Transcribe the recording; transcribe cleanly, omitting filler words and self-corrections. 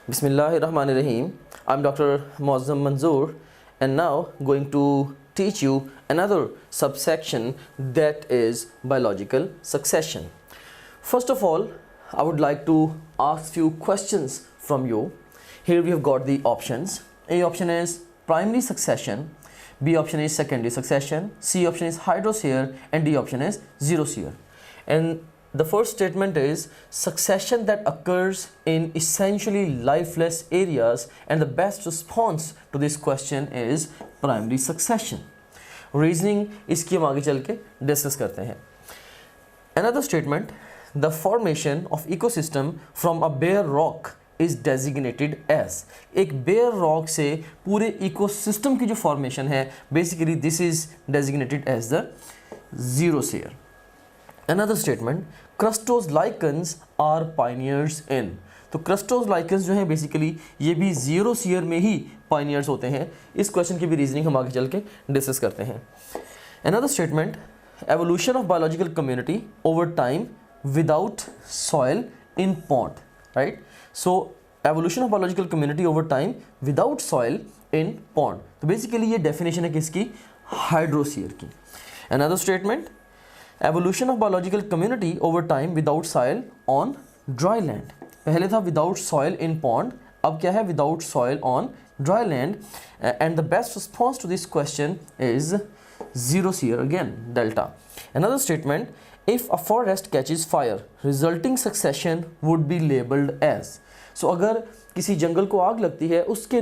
Bismillahirrahmanirrahim. I'm Dr. Muazzam Manzoor and now going to teach you another subsection that is biological succession. First of all, I would like to ask few questions from you. Here we have got the options. A option is primary succession, B option is secondary succession, C option is hydrosphere, and D option is zerosphere. And the first statement is succession that occurs in essentially lifeless areas, and the best response to this question is primary succession. Reasoning इसकी हम आगे चल के discuss करते हैं. Another statement, the formation of ecosystem from a bare rock is designated as. एक bare rock से पूरे ecosystem की जो formation है, basically this is designated as the zerosphere. Another statement, crustose lichens are pioneers in. तो crustose lichens जो हैं basically ये भी जीरोस्फीयर में ही पाइनियर्स होते हैं. इस क्वेश्चन की भी रीजनिंग हम आगे चल के डिस्कस करते हैं. Another statement, evolution of biological community over time without soil in pond. Right, so evolution of biological community over time without soil in pond. तो बेसिकली ये डेफिनेशन है किसकी? हाइड्रोस्फीयर की. Another statement, evolution of biological community over time without soil on dry land. पहले था without soil in pond, अब क्या है? Without soil on dry land. And the best response to this question is zerosphere again, delta. Another statement, if a forest catches fire, resulting succession would be labeled as. So अगर किसी जंगल को आग लगती है उसके